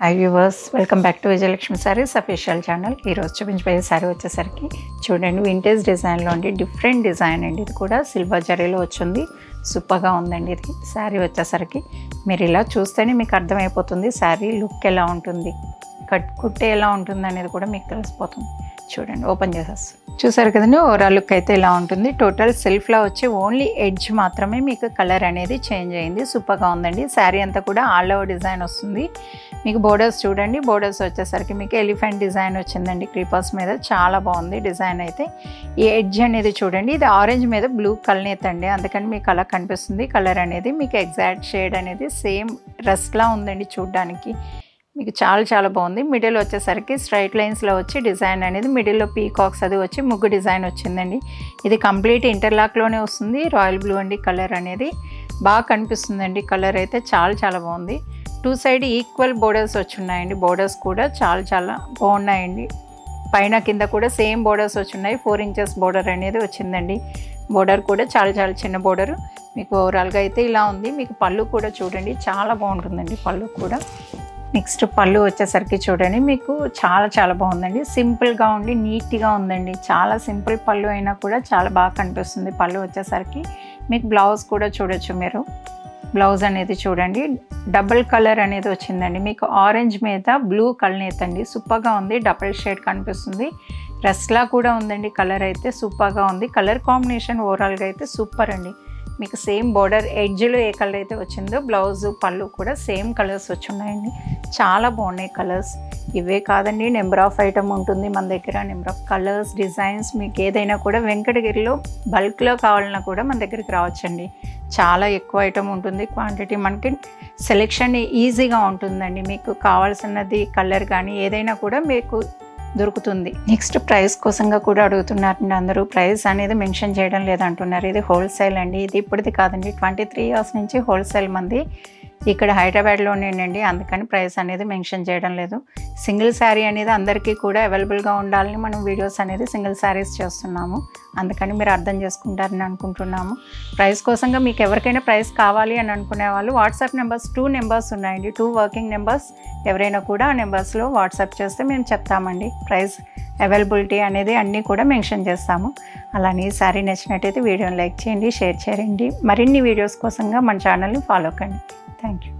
Hi viewers, welcome back to Vijayalakshmi saris official channel. ఈరోజు చూపించబోయే sorry వచ్చేసరికి చూడండి, వింటేజ్ డిజైన్లో అండి. డిఫరెంట్ డిజైన్ అండి. ఇది కూడా సిల్వర్ జరీలో వచ్చింది. సూపర్గా ఉందండి. ఇది శారీ వచ్చేసరికి మీరు ఇలా చూస్తేనే మీకు అర్థమైపోతుంది శారీ లుక్ ఎలా ఉంటుంది, కుట్టే ఎలా ఉంటుంది అనేది కూడా మీకు తెలిసిపోతుంది. చూడండి, ఓపెన్ చేసేస్తాను. చూసారు కదండి, ఓవరాల్ లుక్ అయితే ఇలా ఉంటుంది. టోటల్ సెల్ఫ్లో వచ్చి ఓన్లీ ఎడ్జ్ మాత్రమే మీకు కలర్ అనేది చేంజ్ అయింది. సూపర్గా ఉందండి. శారీ అంతా కూడా ఆల్ ఓవర్ డిజైన్ వస్తుంది. మీకు బోర్డర్స్ చూడండి, బోర్డర్స్ వచ్చేసరికి మీకు ఎలిఫెంట్ డిజైన్ వచ్చిందండి క్రీపర్స్ మీద. చాలా బాగుంది డిజైన్ అయితే. ఈ ఎడ్జ్ అనేది చూడండి, ఇది ఆరెంజ్ మీద బ్లూ కలనేత్ అండి, అందుకని మీకు అలా కనిపిస్తుంది. కలర్ అనేది మీకు ఎగ్జాక్ట్ షేడ్ అనేది సేమ్ రస్ట్లా ఉందండి చూడడానికి. మీకు చాలా బాగుంది. మిడిల్ వచ్చేసరికి స్ట్రైట్ లైన్స్లో వచ్చి డిజైన్ అనేది, మిడిల్లో పీకాక్స్ అది వచ్చి ముగ్గు డిజైన్ వచ్చిందండి. ఇది కంప్లీట్ ఇంటర్లాక్లోనే వస్తుంది. రాయల్ బ్లూ అండి కలర్ అనేది. బాగా కనిపిస్తుందండి కలర్ అయితే. చాలా బాగుంది. టూ సైడ్ ఈక్వల్ బోర్డర్స్ వచ్చున్నాయండి. బోర్డర్స్ కూడా చాలా బాగున్నాయండి. పైన కింద కూడా సేమ్ బోర్డర్స్ వచ్చున్నాయి. 4 ఇంచెస్ బోర్డర్ అనేది వచ్చిందండి. బోర్డర్ కూడా చాలా చిన్న బోర్డరు. మీకు ఓవరాల్గా అయితే ఇలా ఉంది. మీకు పళ్ళు కూడా చూడండి, చాలా బాగుంటుందండి పళ్ళు కూడా. నెక్స్ట్ పళ్ళు వచ్చేసరికి చూడండి, మీకు చాలా బాగుందండి. సింపుల్గా ఉండి నీట్గా ఉందండి. చాలా సింపుల్ పళ్ళు అయినా కూడా చాలా బాగా కనిపిస్తుంది పళ్ళు వచ్చేసరికి. మీకు బ్లౌజ్ కూడా చూడొచ్చు మీరు. బ్లౌజ్ అనేది చూడండి, డబుల్ కలర్ అనేది వచ్చిందండి. మీకు ఆరెంజ్ మీద బ్లూ కలనేత్ అండి. సూపర్గా ఉంది. డబుల్ షేడ్ కనిపిస్తుంది. రస్లా కూడా ఉందండి కలర్ అయితే. సూపర్గా ఉంది. కలర్ కాంబినేషన్ ఓవరాల్గా అయితే సూపర్ అండి. మీకు సేమ్ బోర్డర్ ఎడ్జ్లో ఏ కలర్ అయితే వచ్చిందో బ్లౌజు పళ్ళు కూడా సేమ్ కలర్స్ వచ్చున్నాయండి. చాలా బాగున్నాయి కలర్స్. ఇవే కాదండి, నెంబర్ ఆఫ్ ఐటమ్ ఉంటుంది మన దగ్గర. నెంబర్ ఆఫ్ కలర్స్, డిజైన్స్, మీకు ఏదైనా కూడా వెంకటగిరిలో బల్క్లో కావాలన్నా కూడా మన దగ్గరికి రావచ్చండి. చాలా ఎక్కువ ఐటమ్ ఉంటుంది. క్వాంటిటీ మనకి సెలెక్షన్ ఈజీగా ఉంటుందండి. మీకు కావాల్సినది కలర్ కానీ ఏదైనా కూడా మీకు దొరుకుతుంది. నెక్స్ట్ ప్రైస్ కోసంగా కూడా అడుగుతున్నారండి అందరూ. ప్రైస్ అనేది మెన్షన్ చేయడం లేదంటున్నారు. ఇది హోల్సేల్ అండి. ఇది ఇప్పటిది కాదండి, 23 years నుంచి హోల్సేల్ మంది ఇక్కడ హైదరాబాద్లోనేనండి. అందుకని ప్రైస్ అనేది మెన్షన్ చేయడం లేదు. సింగిల్ శారీ అనేది అందరికీ కూడా అవైలబుల్గా ఉండాలని మనం వీడియోస్ అనేది సింగిల్ శారీస్ చేస్తున్నాము. అందుకని మీరు అర్థం చేసుకుంటారని అనుకుంటున్నాము. ప్రైస్ కోసంగా మీకు ఎవరికైనా ప్రైస్ కావాలి అని అనుకునే వాళ్ళు వాట్సాప్ నెంబర్స్ 2 నెంబర్స్ ఉన్నాయండి. 2 వర్కింగ్ నెంబర్స్. ఎవరైనా కూడా ఆ నెంబర్స్లో వాట్సాప్ చేస్తే మేము చెప్తామండి. ప్రైస్ అవైలబిలిటీ అనేది అన్నీ కూడా మెన్షన్ చేస్తాము. అలానే శారీ నచ్చినట్టయితే వీడియోని లైక్ చేయండి, షేర్ చేయండి. మరిన్ని వీడియోస్ కోసంగా మన ఛానల్ని ఫాలో కండి. Thank you.